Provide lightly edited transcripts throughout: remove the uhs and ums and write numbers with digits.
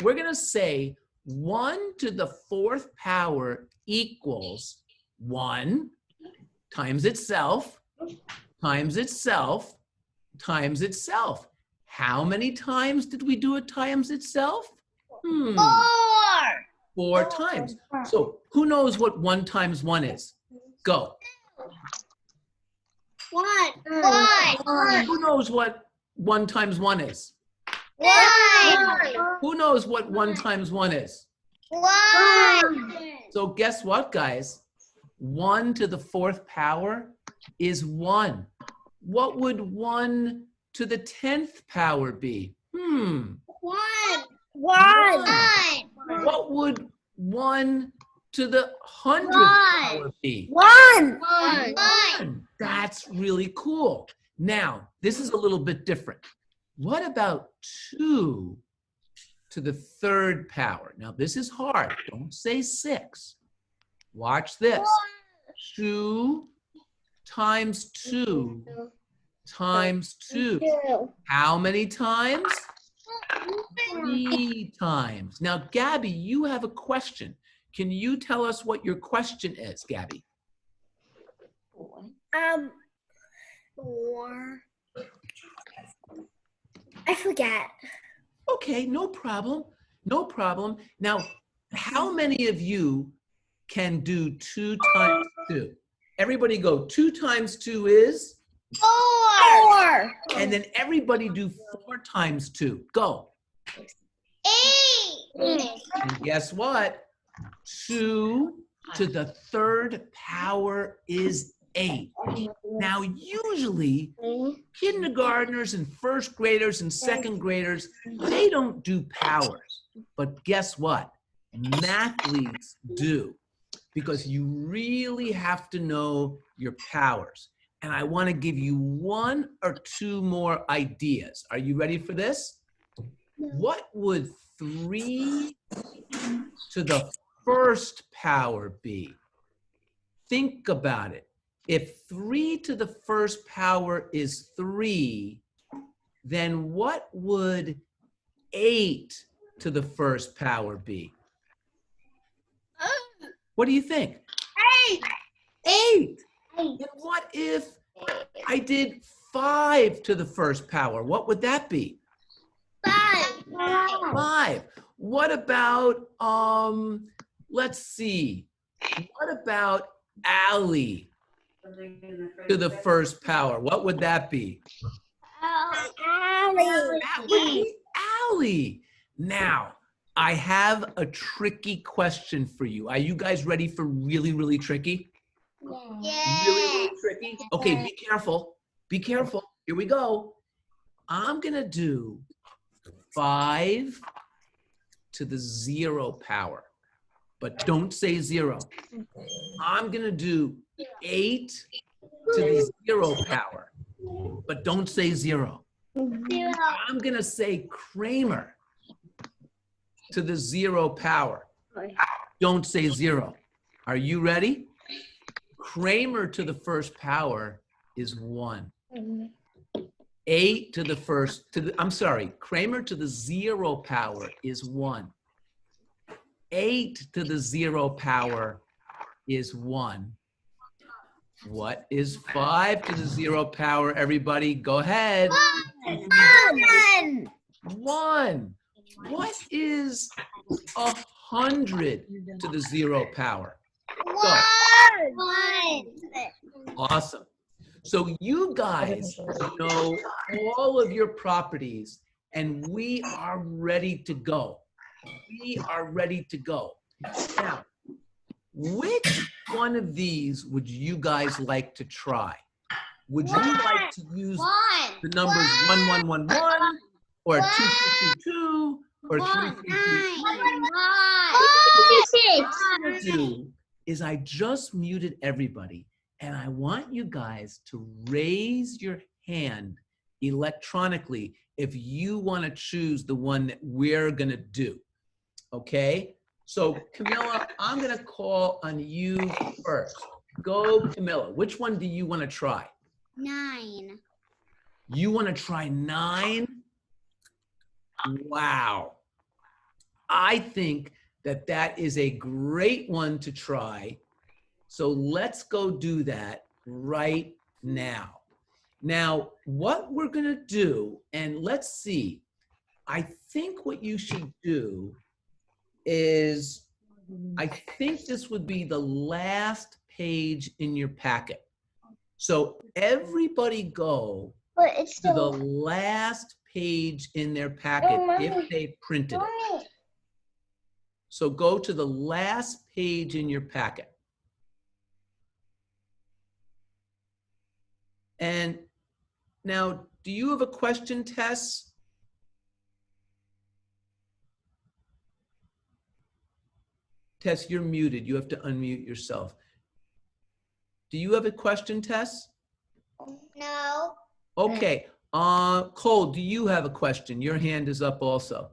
we're going to say 1 to the 4th power equals 1 times itself, times itself, times itself. How many times did we do it times itself? 4 times. So who knows what 1 times 1 is? Go. 1. Who knows what 1 times 1 is? 1. Who knows what 1 times 1 is? 1. So guess what, guys? 1 to the 4th power is 1. What would 1 to the 10th power be? 1. What would 1 to the 100th power be? 1. That's really cool. Now, this is a little bit different. What about 2 to the 3rd power? Now, this is hard. Don't say 6. Watch this. 2 times 2 times 2. How many times? 3 times. Now, Gabby, you have a question. Can you tell us what your question is, Gabby? 4. I forget. Okay, no problem. No problem. Now, how many of you can do 2 times 2? Everybody go, 2 times 2 is? 4. And then everybody do 4 times 2. Go. 8. And guess what? 2 to the 3rd power is 8. Now, usually, kindergartners and 1st graders and 2nd graders, they don't do powers. But guess what? Mathletes do, because you really have to know your powers. And I want to give you 1 or 2 more ideas. Are you ready for this? What would 3 to the 1st power be? Think about it. If 3 to the 1st power is 3, then what would 8 to the 1st power be? What do you think? 8. And what if I did 5 to the 1st power? What would that be? 5. What about, let's see. What about Allie to the 1st power? What would that be? That would be Allie. Now, I have a tricky question for you. Are you guys ready for really, really tricky? Really tricky? Okay, be careful. Be careful. Here we go. I'm going to do 5 to the 0 power, but don't say 0. I'm going to do 8 to the 0 power, but don't say 0. I'm going to say Kramer to the 0 power. Don't say 0. Are you ready? Kramer to the 1st power is 1. 8 to the 1st, I'm sorry, Kramer to the 0 power is 1. 8 to the 0 power is 1. What is 5 to the 0 power, everybody? Go ahead. 1. What is 100 to the 0 power? Go. 1. Awesome. So you guys know all of your properties, and we are ready to go. We are ready to go. Now, which one of these would you guys like to try? Would you like to use the numbers 1111 or 2222 or 3333? What I'm going to do is I just muted everybody, and I want you guys to raise your hand electronically if you want to choose the one that we're going to do. Okay? So, Camilla, I'm going to call on you first. Go, Camilla. Which one do you want to try? 9. You want to try 9? Wow. I think that that is a great one to try. So let's go do that right now. Now, what we're going to do, and let's see, I think what you should do is, I think this would be the last page in your packet. So everybody go to the last page in their packet if they printed it. So go to the last page in your packet. And now, do you have a question, Tess? Tess, you're muted. You have to unmute yourself. Do you have a question, Tess? No. Okay. Cole, do you have a question? Your hand is up also.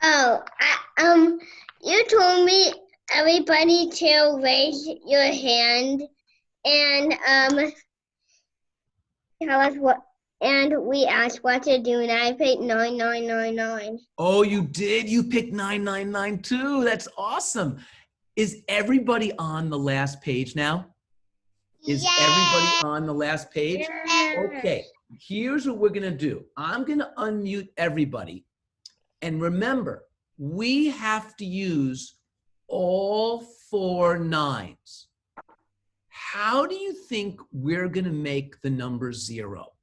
Oh, you told me everybody to raise your hand and tell us what, and we asked what to do, and I picked 9999. Oh, you did? You picked 9992. That's awesome. Is everybody on the last page now? Is everybody on the last page? Okay, here's what we're gonna do. I'm gonna unmute everybody. And remember, we have to use all 4 nines. How do you think we're gonna make the number 0?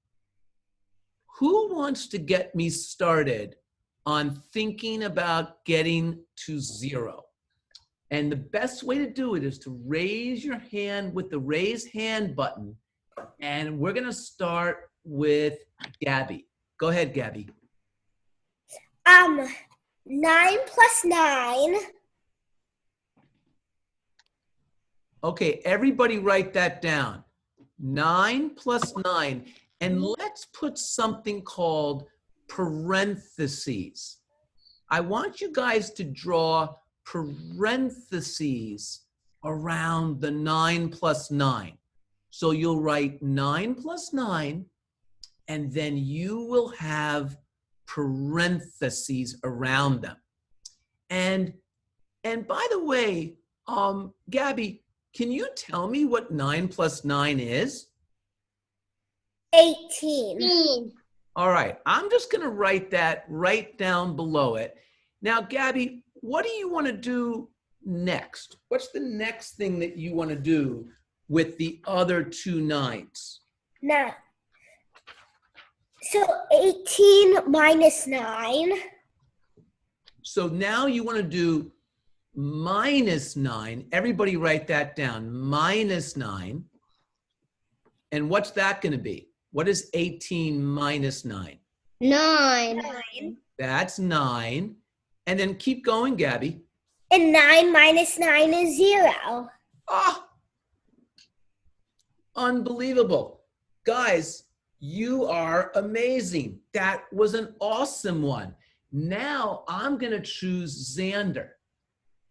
Who wants to get me started on thinking about getting to 0? And the best way to do it is to raise your hand with the raise hand button. And we're gonna start with Gabby. Go ahead, Gabby. 9 plus 9. Okay, everybody write that down. 9 plus 9. And let's put something called parentheses. I want you guys to draw parentheses around the 9 plus 9. So you'll write 9 plus 9, and then you will have parentheses around them. And by the way, Gabby, can you tell me what 9 plus 9 is? 18. All right, I'm just gonna write that right down below it. Now, Gabby, what do you wanna do next? What's the next thing that you wanna do with the other 2 nines? 9. So 18 minus 9. So now you wanna do minus 9. Everybody write that down, minus 9. And what's that gonna be? What is 18 minus 9? 9. That's 9. And then keep going, Gabby. And 9 minus 9 is 0. Ah, unbelievable. Guys, you are amazing. That was an awesome one. Now I'm gonna choose Xander.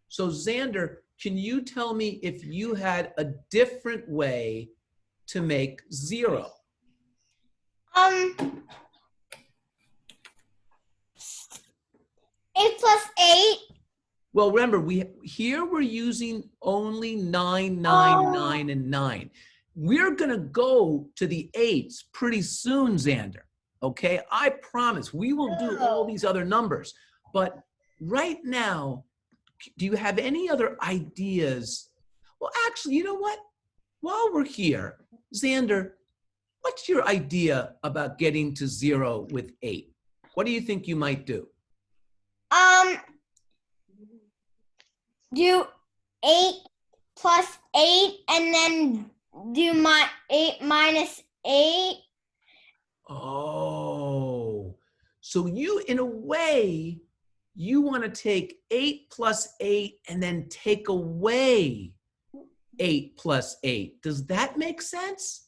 So Xander, can you tell me if you had a different way to make 0? 8 plus 8. Well, remember, here we're using only 9, 9, 9, and 9. We're gonna go to the 8s pretty soon, Xander, okay? I promise, we will do all these other numbers. But right now, do you have any other ideas? Well, actually, you know what? While we're here, Xander, what's your idea about getting to 0 with 8? What do you think you might do? Do 8 plus 8 and then do my 8 minus 8. Oh, so you, in a way, you want to take 8 plus 8 and then take away 8 plus 8. Does that make sense?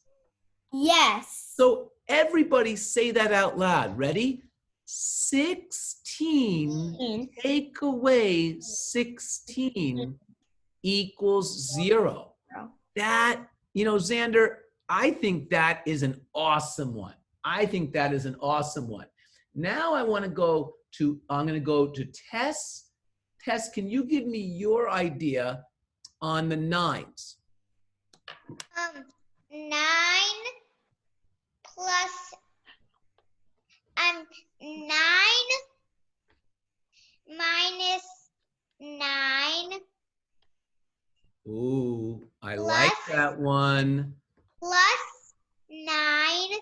Yes. So everybody say that out loud. Ready? 16 take away 16 equals 0. That, Xander, I think that is an awesome one. I think that is an awesome one. Now I want to go I'm going to go to Tess. Tess, can you give me your idea on the nines? 9 plus 9 minus 9. Ooh, I like that one. Plus 9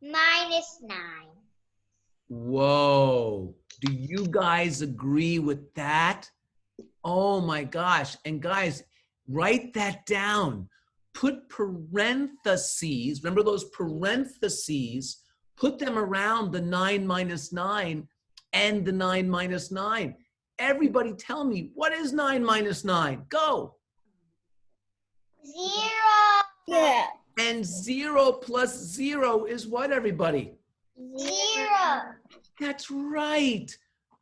minus 9. Whoa, do you guys agree with that? Oh my gosh. And guys, write that down. Put parentheses, remember those parentheses, put them around the 9 minus 9 and the 9 minus 9. Everybody tell me, what is 9 minus 9? Go. 0. Yeah. And 0 plus 0 is what, everybody? 0. That's right.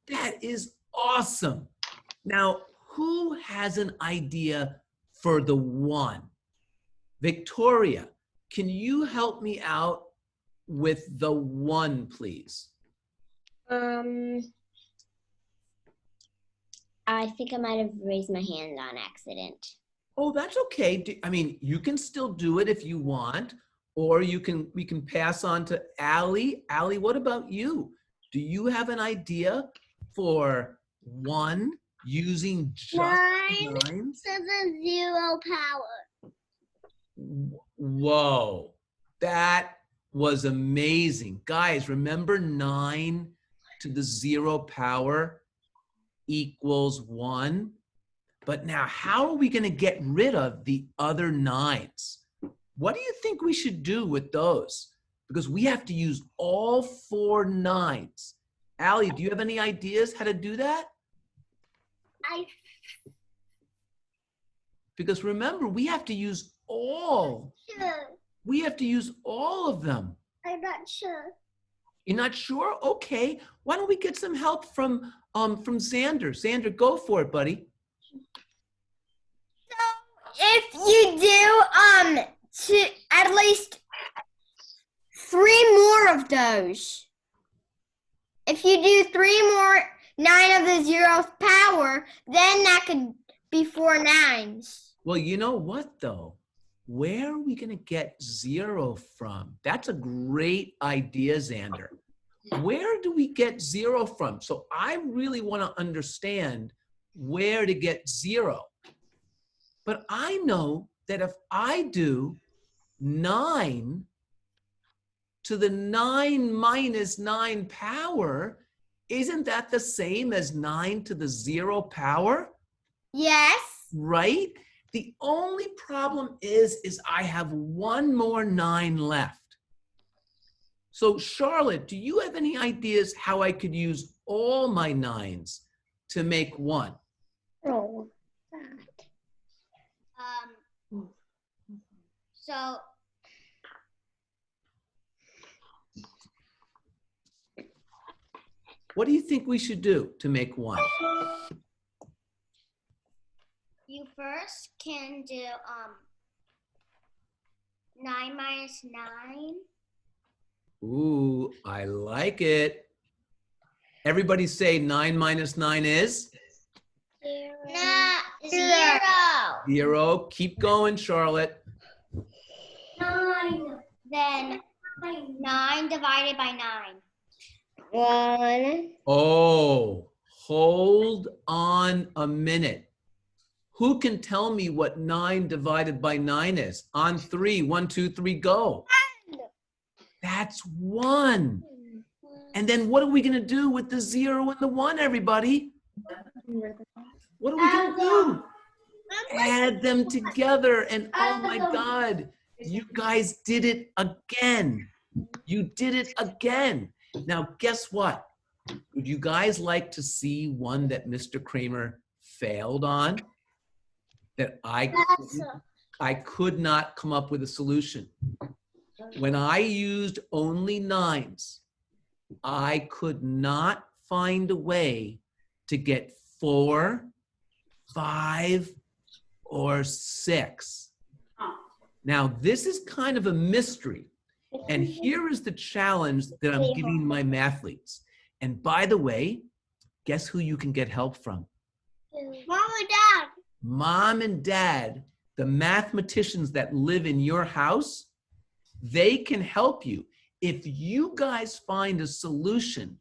That is awesome. Now, who has an idea for the 1? Victoria, can you help me out with the 1, please? I think I might have raised my hand on accident. Oh, that's okay. I mean, you can still do it if you want, or we can pass on to Allie. Allie, what about you? Do you have an idea for 1 using just 9 nines? to the 0 power. Whoa, that was amazing. Guys, remember 9 to the 0 power equals 1? But now, how are we going to get rid of the other 9s? What do you think we should do with those? Because we have to use all 4 9s. Allie, do you have any ideas how to do that? Because remember, we have to use all. Sure. We have to use all of them. I'm not sure. You're not sure? Okay. Why don't we get some help from Xander? Xander, go for it, buddy. So if you do at least 3 more of those. If you do 3 more 9 of the 0th power, then that could be 4 9s. Well, you know what though? Where are we going to get 0 from? That's a great idea, Xander. Where do we get 0 from? So I really want to understand where to get 0. But I know that if I do 9 to the 9 minus 9 power, isn't that the same as 9 to the 0 power? Yes. Right? The only problem is I have 1 more 9 left. So Charlotte, do you have any ideas how I could use all my 9s to make 1? Oh. So what do you think we should do to make 1? you first can do 9 minus 9. Ooh, I like it. Everybody say 9 minus 9 is? 0. 0. Keep going, Charlotte. 9. Then 9 divided by 9. 1. Oh, hold on a minute. Who can tell me what 9 divided by 9 is? On 3, 1, 2, 3, go. That's 1. And then what are we going to do with the 0 and the 1, everybody? What are we going to do? Add them together. And oh my God, you guys did it again. You did it again. Now, guess what? Would you guys like to see one that Mr. Kramer failed on? That I could not come up with a solution. When I used only 9s, I could not find a way to get 4, 5, or 6. Now, this is kind of a mystery. And here is the challenge that I'm giving my mathletes. And by the way, guess who you can get help from? Mom and Dad. Mom and Dad, the mathematicians that live in your house, they can help you. If you guys find a solution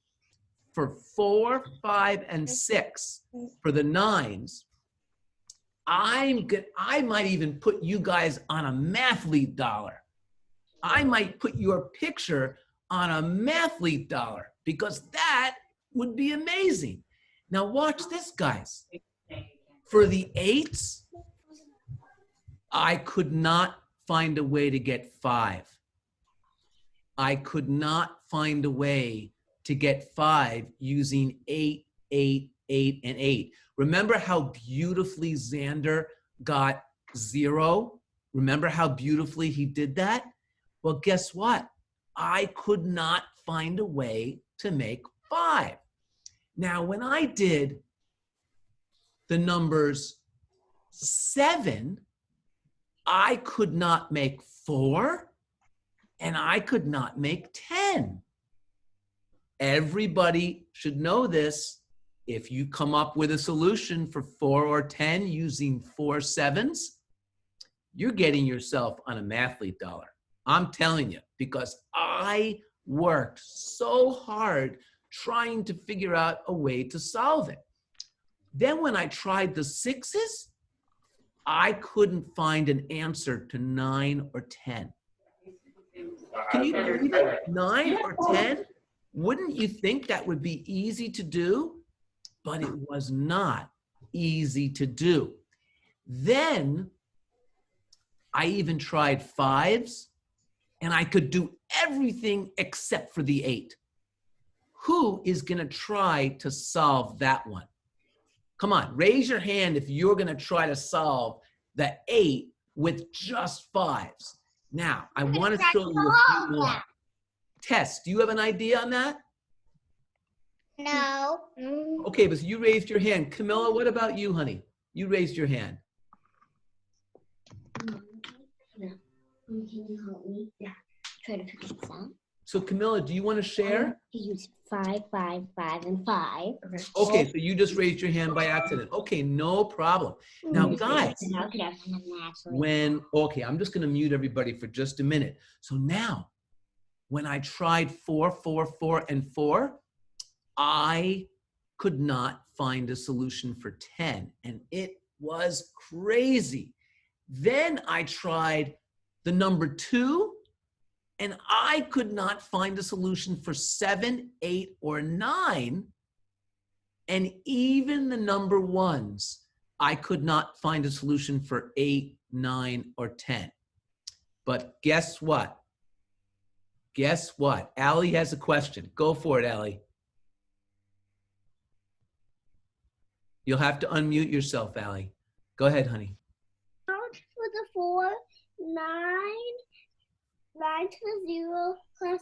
for 4, 5, and 6 for the 9s, I might even put you guys on a Mathlete dollar. I might put your picture on a Mathlete dollar because that would be amazing. Now watch this, guys. For the 8s, I could not find a way to get 5. I could not find a way to get 5 using 8, 8, 8, and 8. Remember how beautifully Xander got 0? Remember how beautifully he did that? Well, guess what? I could not find a way to make 5. Now, when I did the numbers 7, I could not make 4, and I could not make 10. Everybody should know this. If you come up with a solution for 4 or 10 using 4 7s, you're getting yourself on a Mathlete dollar. I'm telling you, because I worked so hard trying to figure out a way to solve it. Then when I tried the 6s, I couldn't find an answer to 9 or 10. Can you believe it? 9 or 10? Wouldn't you think that would be easy to do? But it was not easy to do. Then I even tried 5s, and I could do everything except for the 8. Who is going to try to solve that one? Come on, raise your hand if you're going to try to solve the 8 with just 5s. Now, I want to show you a few more. Tess, do you have an idea on that? No. Okay, but you raised your hand. Camilla, what about you, honey? You raised your hand. No. Can you help me? Yeah. Try to figure this out. So Camilla, do you want to share? To use 5, 5, 5, and 5. Okay, so you just raised your hand by accident. Okay, no problem. Now, guys, okay, I'm just going to mute everybody for just a minute. So now, when I tried 4, 4, 4, and 4, I could not find a solution for 10, and it was crazy. Then I tried the number 2, and I could not find a solution for 7, 8, or 9. And even the number 1s, I could not find a solution for 8, 9, or 10. But guess what? Guess what? Allie has a question. Go for it, Allie. You'll have to unmute yourself, Allie. Go ahead, honey. Count for the 4, 9 to the 0 plus.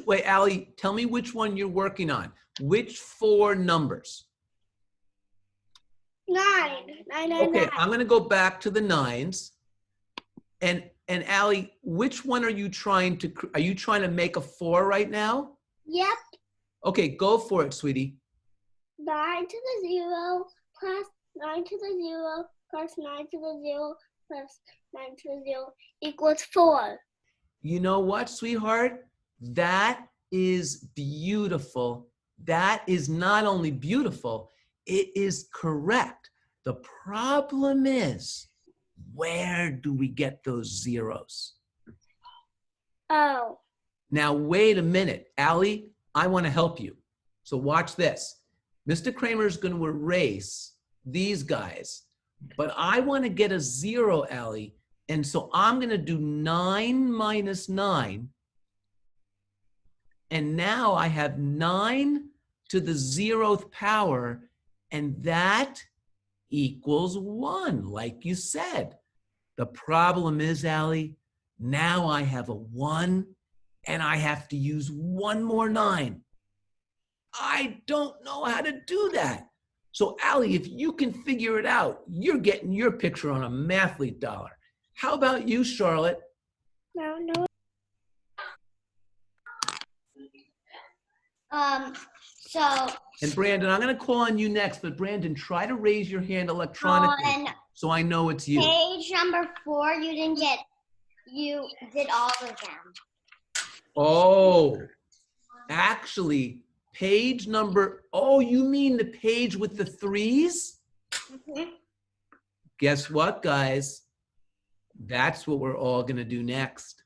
Wait, Allie, tell me which one you're working on. Which 4 numbers? 9. 9, 9, Okay, 9. I'm going to go back to the 9s. And Allie, which one are you trying to make a 4 right now? Yep. Okay, go for it, sweetie. 9 to the 0 plus 9 to the 0 plus 9 to the 0 plus 9 to the 0 equals 4. You know what, sweetheart? That is beautiful. That is not only beautiful, it is correct. The problem is, where do we get those zeros? Oh. Now, wait a minute. Allie, I want to help you. So watch this. Mr. Kramer is going to erase these guys, but I want to get a 0, Allie. And so I'm going to do 9 minus 9. And now I have 9 to the 0th power, and that equals 1, like you said. The problem is, Allie, now I have a 1, and I have to use 1 more 9. I don't know how to do that. So, Allie, if you can figure it out, you're getting your picture on a Mathlete dollar. How about you, Charlotte? No. So And Brandon, I'm going to call on you next, but Brandon, try to raise your hand electronically on so I know it's you. page number 4, you did all of them. Oh, actually, page number, oh, you mean the page with the 3s? Mhm. Guess what, guys? That's what we're all going to do next.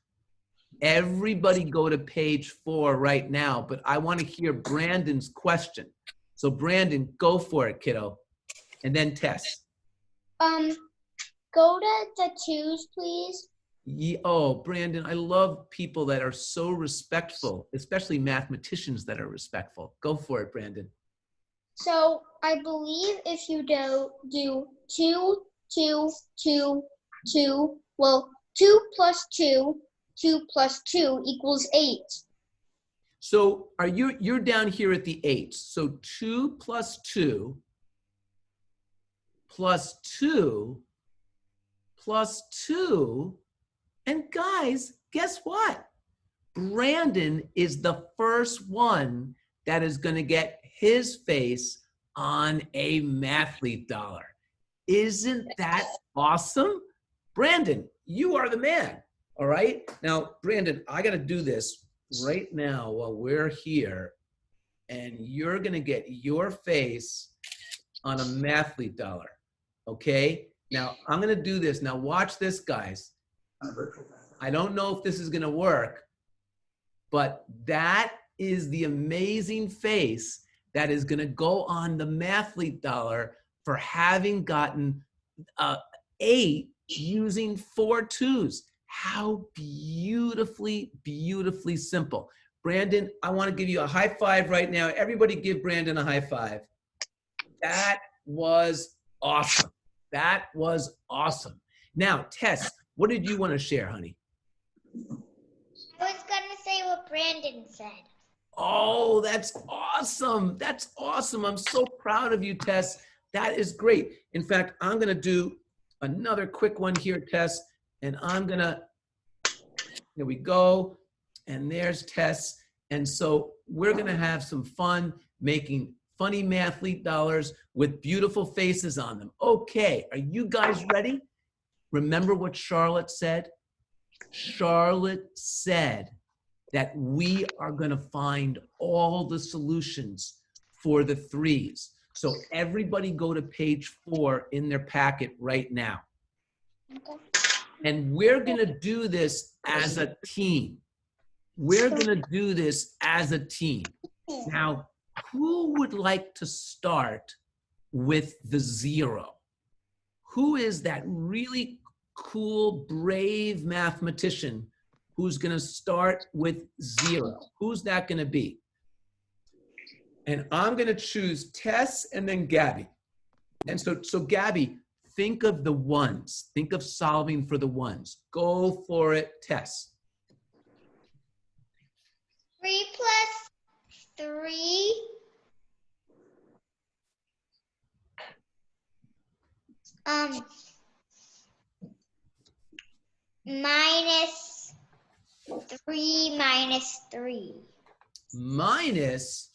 Everybody go to page 4 right now, but I want to hear Brandon's question. So Brandon, go for it, kiddo. And then Tess. Go to the 2s, please. Oh, Brandon, I love people that are so respectful, especially mathematicians that are respectful. Go for it, Brandon. So I believe if you do 2, 2, 2, 2, well, 2 plus 2, 2 plus 2 equals 8. So you're down here at the 8. So 2 plus 2 plus 2 plus 2. And guys, guess what? Brandon is the first one that is going to get his face on a Mathlete dollar. Isn't that awesome? Brandon, you are the man. All right. Now, Brandon, I got to do this right now while we're here. And you're going to get your face on a Mathlete dollar. Okay. Now, I'm going to do this. Now, watch this, guys. I don't know if this is going to work, but that is the amazing face that is going to go on the Mathlete dollar for having gotten 8 using 4 2s. How beautifully, beautifully simple. Brandon, I want to give you a high five right now. Everybody give Brandon a high five. That was awesome. That was awesome. Now, Tess, what did you want to share, honey? I was going to say what Brandon said. Oh, that's awesome. That's awesome. I'm so proud of you, Tess. That is great. In fact, I'm going to do another quick one here, Tess. And I'm going to, here we go. And there's Tess. And so we're going to have some fun making funny Mathlete dollars with beautiful faces on them. Okay, are you guys ready? Remember what Charlotte said? Charlotte said that we are going to find all the solutions for the 3s. So everybody go to page 4 in their packet right now. Okay. And we're going to do this as a team. We're going to do this as a team. Now, who would like to start with the 0? Who is that really cool, brave mathematician who's going to start with 0? Who's that going to be? And I'm going to choose Tess and then Gabby. And so Gabby, think of the 1s. Think of solving for the 1s. Go for it, Tess. 3 plus 3 minus 3 minus 3. Minus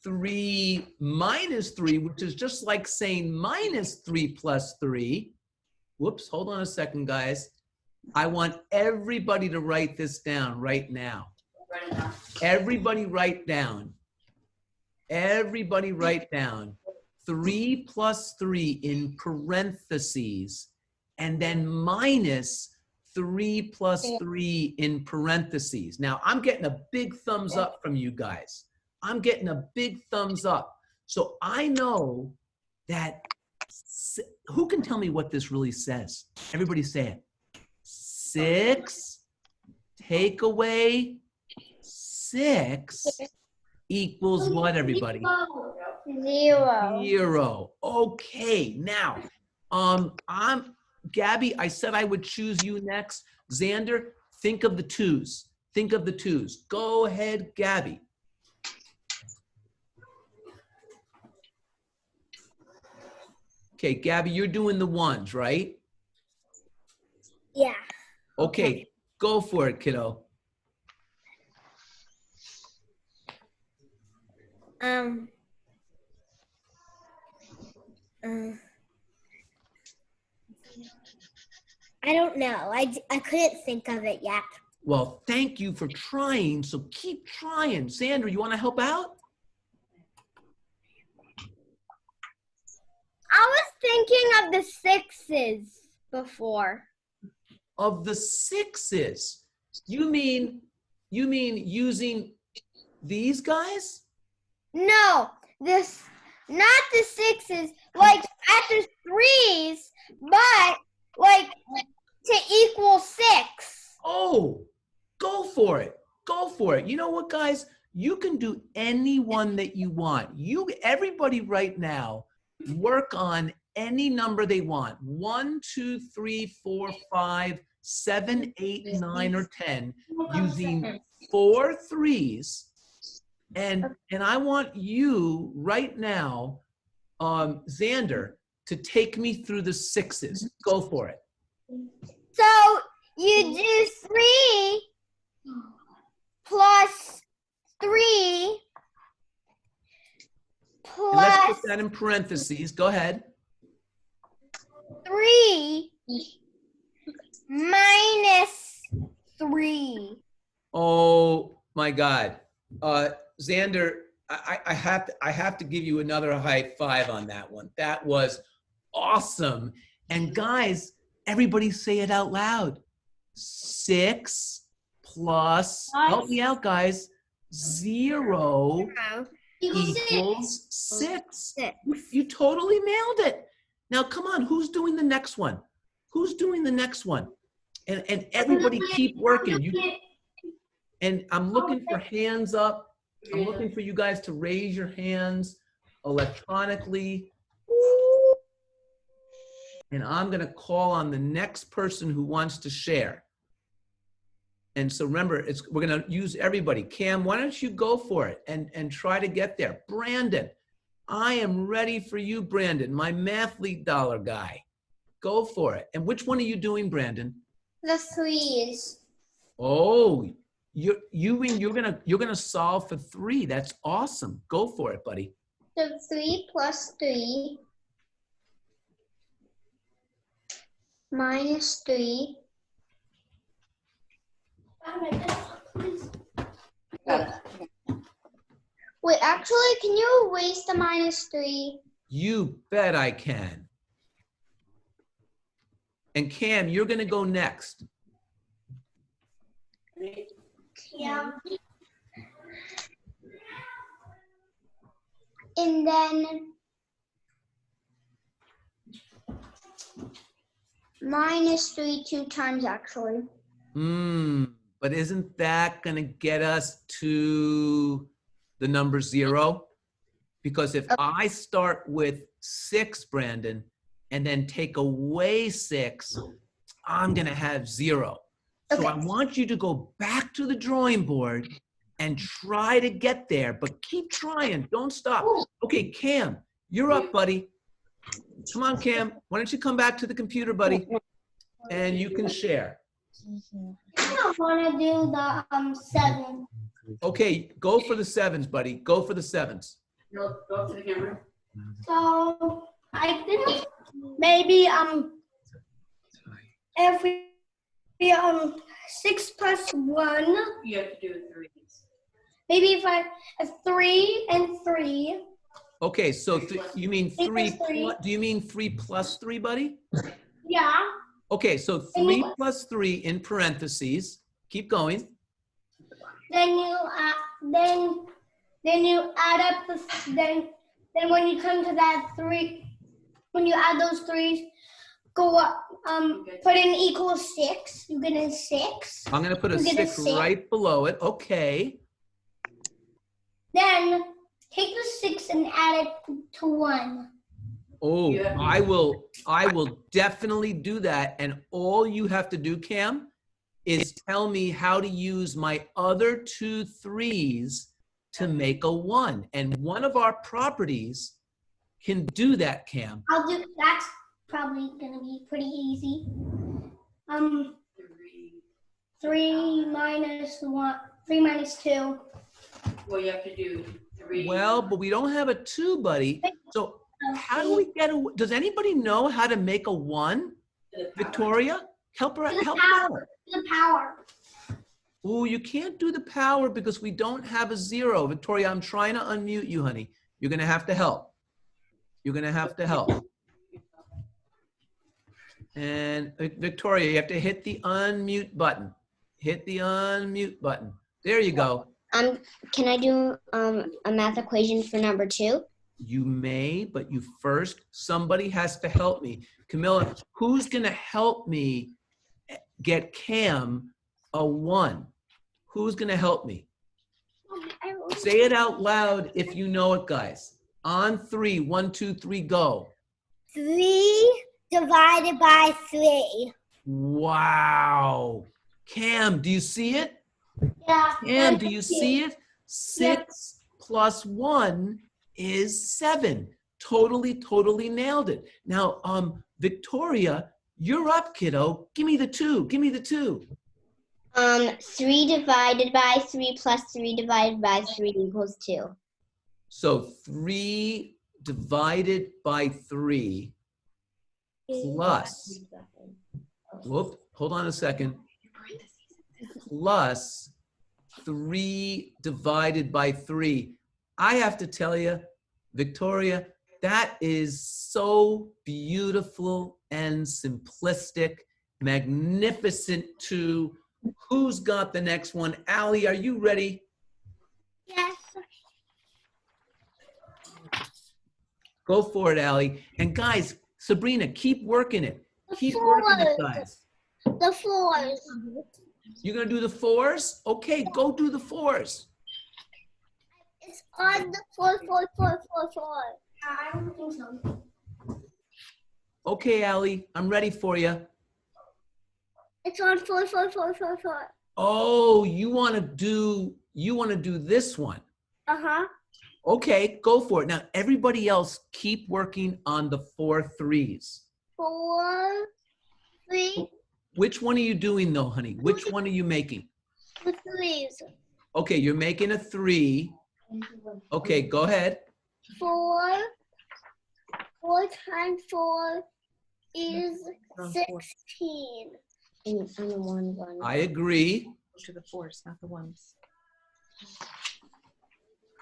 3 minus 3, which is just like saying minus 3 plus 3. Whoops, hold on a second, guys. I want everybody to write this down right now. Everybody write down. Everybody write down 3 plus 3 in parentheses, and then minus 3 plus 3 in parentheses. Now, I'm getting a big thumbs up from you guys. I'm getting a big thumbs up. So I know that, who can tell me what this really says? Everybody say it. 6 take away 6 equals what, everybody? 0. 0. Okay, now, Gabby, I said I would choose you next. Xander, think of the 2s. Think of the 2s. Go ahead, Gabby. Okay, Gabby, you're doing the 1s, right? Yeah. Okay, go for it, kiddo. I don't know. I couldn't think of it yet. Well, thank you for trying, so keep trying. Sandra, you want to help out? I was thinking of the sixes before. Of the sixes? You mean using these guys? No, not the sixes, like at the threes, but like to equal 6. Oh, go for it. Go for it. You know what, guys? You can do any one that you want. Everybody right now, work on any number they want. 1, 2, 3, 4, 5, 7, 8, 9, or 10, using 4 threes. And I want you right now, Xander, to take me through the sixes. Go for it. So you do 3 plus 3 And let's plus put that in parentheses. Go ahead. 3 minus 3. Oh my God. Xander, I have to give you another high five on that one. That was awesome. And guys, everybody say it out loud. 6 plus, help me out, guys, 0 equals 6. You totally nailed it. Now, come on, who's doing the next one? Who's doing the next one? And everybody keep working. And I'm looking for hands up. I'm looking for you guys to raise your hands electronically. And I'm going to call on the next person who wants to share. And so remember, we're going to use everybody. Cam, why don't you go for it and try to get there? Brandon, I am ready for you, Brandon, my Mathlete dollar guy. Go for it. And which one are you doing, Brandon? The threes. Oh, you're gonna solve for 3. That's awesome. Go for it, buddy. So 3 plus 3 minus 3. Wait, actually, can you erase the minus 3? You bet I can. And Cam, you're gonna go next. Yeah. And then minus 3 2 times, actually. But isn't that gonna get us to the number 0? Because if I start with 6, Brandon, and then take away 6, I'm gonna have 0. So I want you to go back to the drawing board and try to get there, but keep trying, don't stop. Okay, Cam, you're up, buddy. Come on, Cam, why don't you come back to the computer, buddy, and you can share. I don't want to do the 7. Okay, go for the 7s, buddy. Go for the 7s. Go up to the camera. So I think maybe if we 6 plus 1. You have to do 3s. Maybe if I have 3 and 3. Okay, so you mean 3, 3. do you mean 3 plus 3, buddy? Yeah. Okay, so 3 plus 3 in parentheses. Keep going. Then you add up the then when you come to that 3, when you add those 3s, go up, put in equals 6. You get a 6. I'm gonna put a 6 right below it. Okay. Then take the 6 and add it to 1. Oh, I will definitely do that. And all you have to do, Cam, is tell me how to use my other 2 3s to make a 1. And one of our properties can do that, Cam. That's probably gonna be pretty easy. 3 minus 1, 3 minus 2. Well, you have to do 3. Well, but we don't have a 2, buddy. So how do we get a, does anybody know how to make a 1? to the power. Victoria, help her out. The power. Ooh, you can't do the power because we don't have a 0. Victoria, I'm trying to unmute you, honey. You're gonna have to help. You're gonna have to help. And Victoria, you have to hit the unmute button. Hit the unmute button. There you go. Can I do a math equation for number 2? You may, but somebody has to help me. Camilla, who's gonna help me get Cam a 1? Who's gonna help me? Say it out loud if you know it, guys. On 3, 1, 2, 3, go. 3 divided by 3. Wow. Cam, do you see it? Yeah. Cam, do you see it? 6 plus 1 is 7. Totally nailed it. Now, Victoria, you're up, kiddo. Give me the 2. Give me the 2. 3 divided by 3 plus 3 divided by 3 equals 2. So 3 divided by 3 plus, whoop, hold on a second, plus 3 divided by 3. I have to tell you, Victoria, that is so beautiful and simplistic, magnificent too. Who's got the next one? Allie, are you ready? Yes. Go for it, Allie. And guys, Sabrina, keep working it. Keep working it, guys. The 4s. You're gonna do the 4s? Okay, go do the 4s. It's on the 4. I don't think so. Okay, Allie, I'm ready for you. It's on 4. Oh, you wanna do this one. Uh-huh. Okay, go for it. Now, everybody else, keep working on the 4 3s. 4, 3, Which one are you doing though, honey? Which one are you making? the 3s. Okay, you're making a 3. Okay, go ahead. 4 times 4 is 16. And the 1. I agree. To the 4s, not the 1s.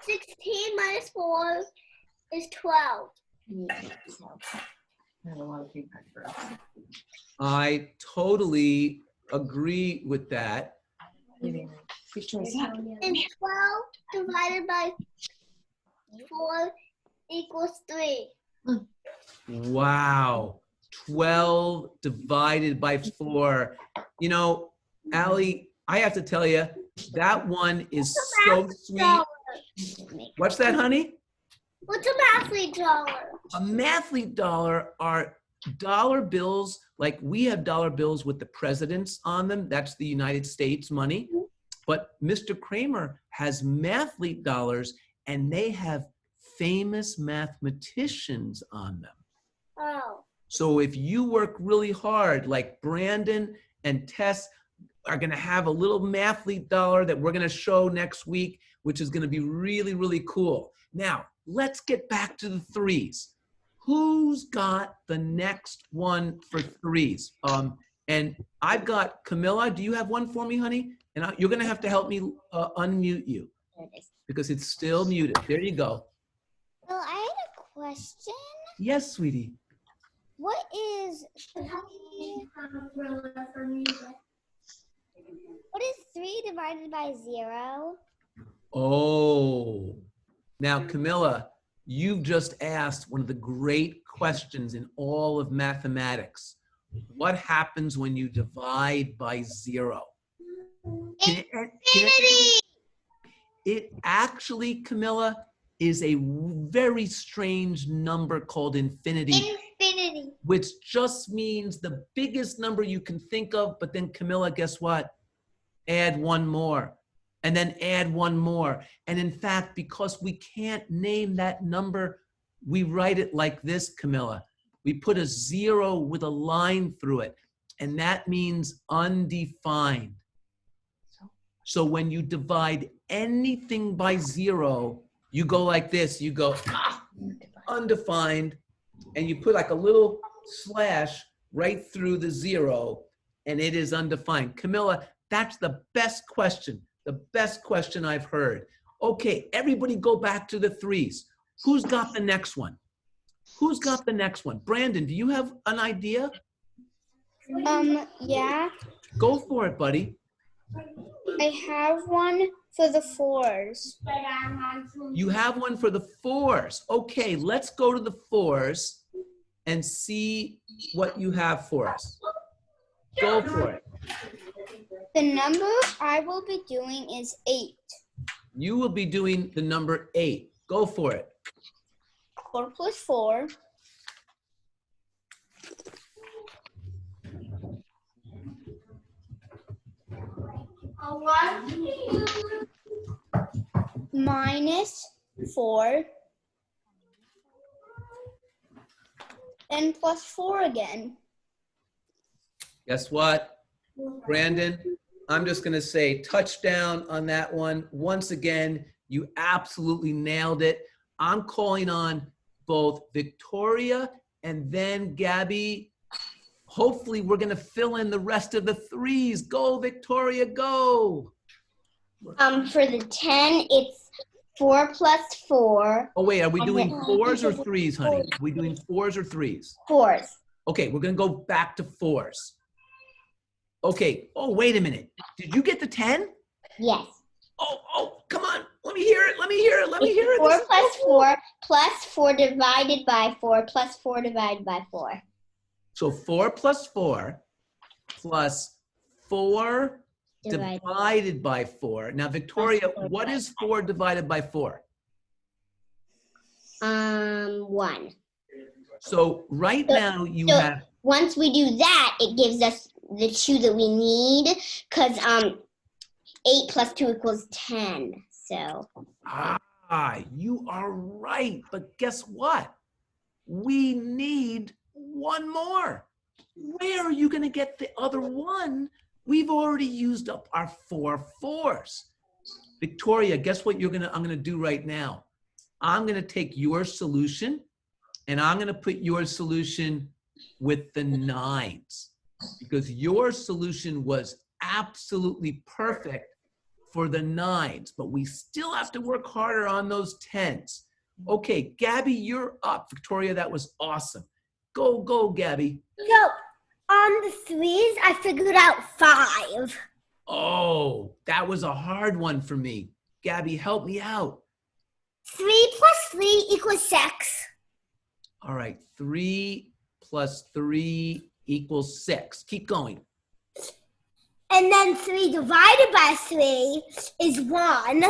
16 minus 4 is 12. Not a lot of feedback for us. I totally agree with that. Good choice. And 12 divided by 4 equals 3. Wow. 12 divided by 4. You know, Allie, I have to tell you, that one is so sweet. What's that, honey? What's a mathlete dollar? A mathlete dollar are dollar bills, like we have dollar bills with the presidents on them. That's the United States money. But Mr. Kramer has mathlete dollars, and they have famous mathematicians on them. Oh. So if you work really hard, like Brandon and Tess are going to have a little mathlete dollar that we're going to show next week, which is going to be really, really cool. Now, let's get back to the 3s. Who's got the next one for 3s? And I've got Camilla. Do you have one for me, honey? And you're going to have to help me unmute you because it's still muted. There you go. Well, I had a question. Yes, sweetie. What is 3 divided by 0? Oh, now Camilla, you've just asked one of the great questions in all of mathematics. What happens when you divide by 0? It actually, Camilla, is a very strange number called infinity. Infinity. Which just means the biggest number you can think of, but then Camilla, guess what? Add one more, and then add one more. And in fact, because we can't name that number, we write it like this, Camilla. We put a 0 with a line through it, and that means undefined. So when you divide anything by 0, you go like this. You go undefined, and you put like a little slash right through the 0, and it is undefined. Camilla, that's the best question I've heard. Okay, everybody go back to the 3s. Who's got the next one? Who's got the next one? Brandon, do you have an idea? Yeah, Go for it, buddy. I have one for the 4s. You have one for the 4s. Okay, let's go to the 4s and see what you have for us. Go for it. The number I will be doing is 8. You will be doing the number 8. Go for it. 4 plus 4. Minus 4. Then plus 4 again. Guess what? Brandon, I'm just going to say touchdown on that one. Once again, you absolutely nailed it. I'm calling on both Victoria and then Gabby. Hopefully, we're going to fill in the rest of the 3s. Go, Victoria, go. For the 10, it's 4 plus 4. Oh, wait, are we doing 4s or 3s, honey? Are we doing 4s or 3s? 4s. Okay, we're going to go back to 4s. Okay. Oh, wait a minute. Did you get the 10? Yes. Oh, come on. Let me hear it. Let me hear it. 4 plus 4 plus 4 divided by 4 plus 4 divided by 4. So 4 plus 4 plus 4 divided by 4. Now, Victoria, what is 4 divided by 4? 1. So right now you have... Once we do that, it gives us the 2 that we need, because 8 plus 2 equals 10. So. You are right. But guess what? We need one more. Where are you going to get the other one? We've already used up our 4 4s. Victoria, guess what I'm going to do right now? I'm going to take your solution and I'm going to put your solution with the 9s, because your solution was absolutely perfect for the 9s, but we still have to work harder on those 10s. Okay, Gabby, you're up. Victoria, that was awesome. Go, Gabby. So on the 3s, I figured out 5. Oh, that was a hard one for me. Gabby, help me out. 3 plus 3 equals 6. All right, 3 plus 3 equals 6. Keep going. And then 3 divided by 3 is 1.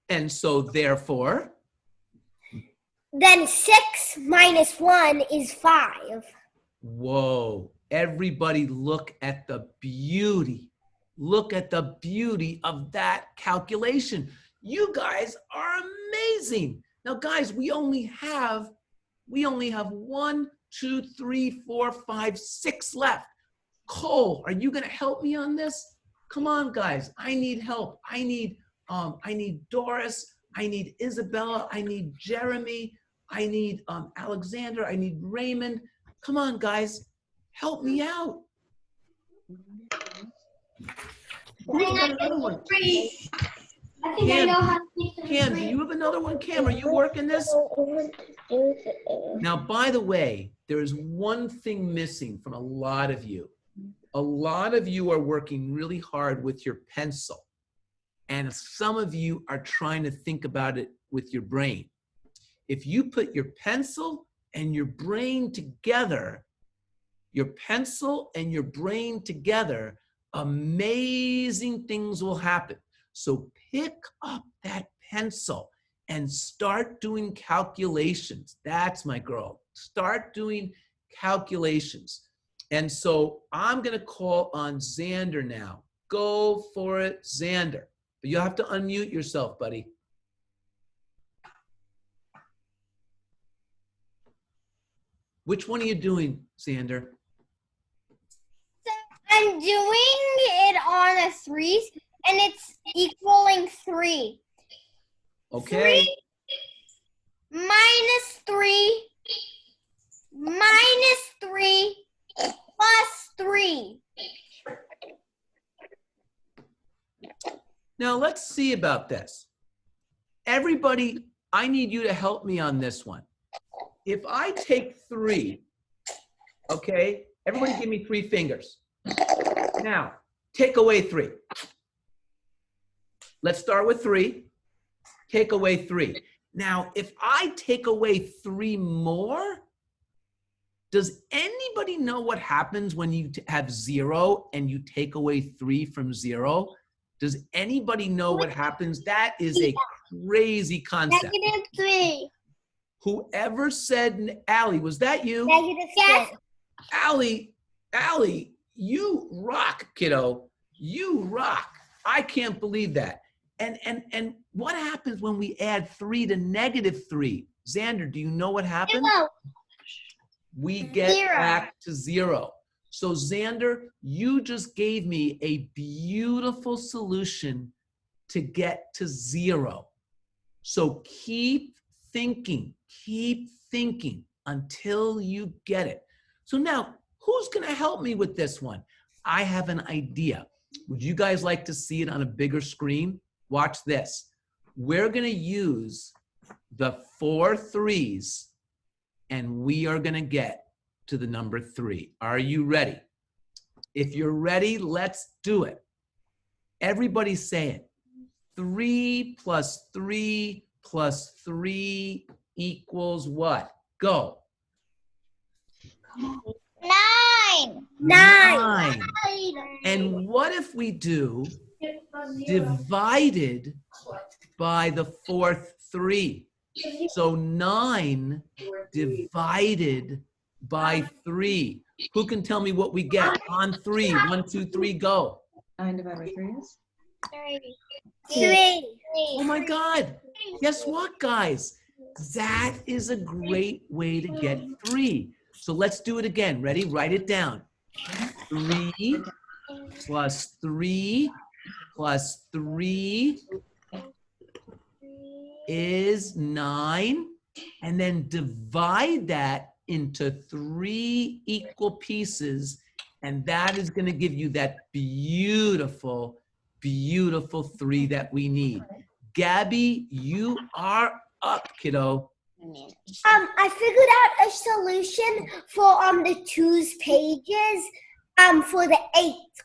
And so therefore? Then 6 minus 1 is 5. Whoa, everybody look at the beauty. Look at the beauty of that calculation. You guys are amazing. Now, guys, we only have 1, 2, 3, 4, 5, 6 left. Cole, are you going to help me on this? Come on, guys. I need help. I need Doris. I need Isabella. I need Jeremy. I need Alexander. I need Raymond. Come on, guys. Help me out. Who's got another one? I think Cam, I know how to make the Cam, do you have another one? Cam, are you working this? Now, by the way, there is one thing missing from a lot of you. A lot of you are working really hard with your pencil, and some of you are trying to think about it with your brain. If you put your pencil and your brain together, amazing things will happen. So pick up that pencil and start doing calculations. That's my girl. Start doing calculations. And so I'm going to call on Xander now. Go for it, Xander. But you'll have to unmute yourself, buddy. Which one are you doing, Xander? So I'm doing it on a 3, and it's equaling 3. Okay. 3 minus 3 minus 3 plus 3. Now let's see about this. Everybody, I need you to help me on this one. If I take 3, okay, everybody give me 3 fingers. Now, take away 3. Let's start with 3. Take away 3. Now, if I take away 3 more, does anybody know what happens when you have 0 and you take away 3 from 0? Does anybody know what happens? That is a crazy concept. -3. Whoever said, Allie, was that you? Yes. Allie, you rock, kiddo. You rock. I can't believe that. And what happens when we add 3 to -3? Xander, do you know what happens? We get 0. back to 0. So Xander, you just gave me a beautiful solution to get to 0. So keep thinking until you get it. So now, who's gonna help me with this one? I have an idea. Would you guys like to see it on a bigger screen? Watch this. We're gonna use the 4 3s and we are gonna get to the number 3. Are you ready? If you're ready, let's do it. Everybody say it. 3 plus 3 plus 3 equals what? Go. 9. 9. And what if we do divided by the 4th 3? So 9 divided by 3. Who can tell me what we get on 3? 1, 2, 3, go. 9 divided by 3 is? 3. Oh my God. Guess what, guys? That is a great way to get 3. So let's do it again. Ready? Write it down. 3 plus 3 plus 3 is 9. And then divide that into 3 equal pieces. And that is going to give you that beautiful, beautiful 3 that we need. Gabby, you are up, kiddo. I figured out a solution for the 2's pages for the 8th.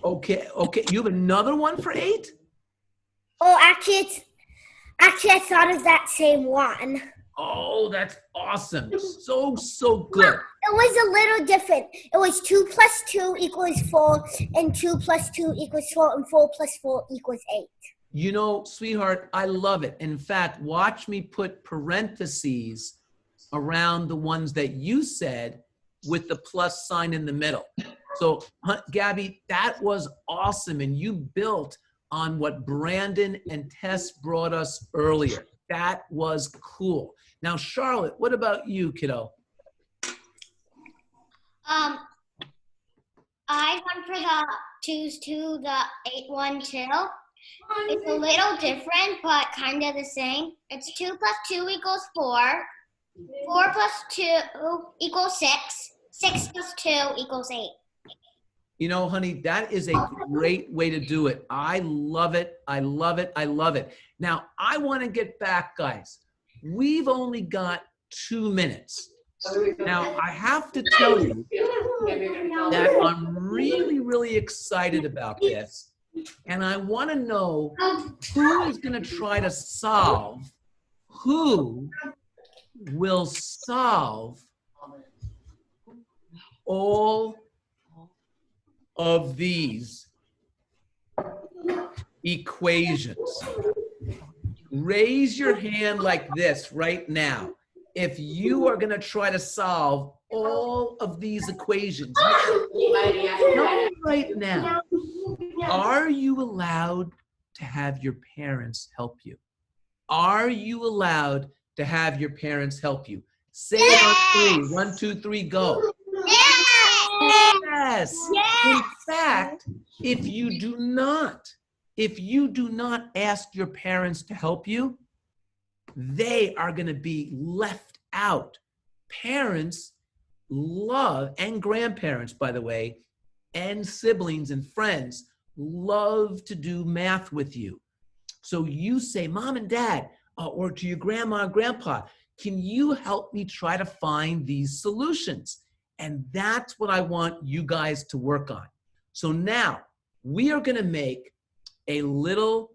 Okay. You have another one for 8? Oh, actually I thought of that same one. Oh, that's awesome. So good. It was a little different. It was 2 plus 2 equals 4, and 2 plus 2 equals 4, and 4 plus 4 equals 8. You know, sweetheart, I love it. In fact, watch me put parentheses around the ones that you said with the plus sign in the middle. So, Gabby, that was awesome. And you built on what Brandon and Tess brought us earlier. That was cool. Now, Charlotte, what about you, kiddo? I went for the 2's to the 8 1 too. It's a little different, but kind of the same. It's 2 plus 2 equals 4. 4 plus 2 equals 6. 6 plus 2 equals 8. You know, honey, that is a great way to do it. I love it. I love it. I love it. Now, I want to get back, guys. We've only got 2 minutes. Now, I have to tell you that I'm really, really excited about this. And I want to know who is going to try to solve, who will solve all of these equations. Raise your hand like this right now if you are going to try to solve all of these equations. Not right now. Are you allowed to have your parents help you? Are you allowed to have your parents help you? Say it on 3. 1, 2, 3, go. Yeah! Yes. In fact, if you do not ask your parents to help you, they are going to be left out. Parents love, and grandparents, by the way, and siblings and friends love to do math with you. So you say, Mom and Dad, or to your grandma and grandpa, can you help me try to find these solutions? And that's what I want you guys to work on. So now we are going to make we're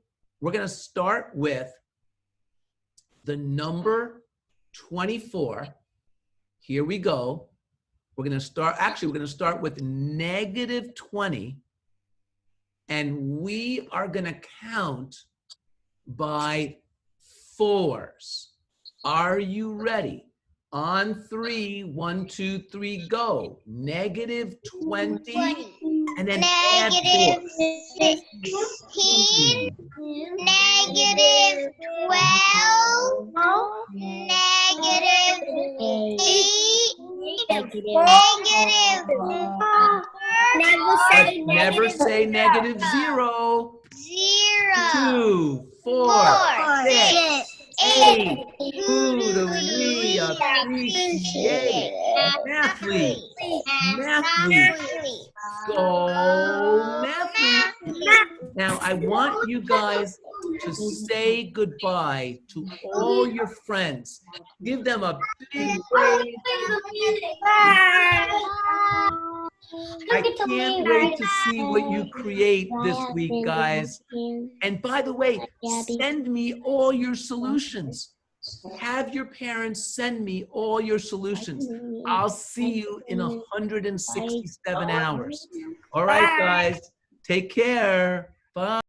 going to start with the number 24. Here we go. We're going to start with negative 20. And we are going to count by 4s. Are you ready? On 3, 1, 2, 3, go. Negative 20. And then add 4. Negative 16, negative 12, negative 8, negative 4, Never say negative 0. 2, 4, 6, 8. Ooh, the we appreciate. Mathlete. Go, Mathlete. Now, I want you guys to say goodbye to all your friends. Give them a big wave. I can't wait to see what you create this week, guys. And by the way, send me all your solutions. Have your parents send me all your solutions. I'll see you in 167 hours. All right, guys. Take care. Bye.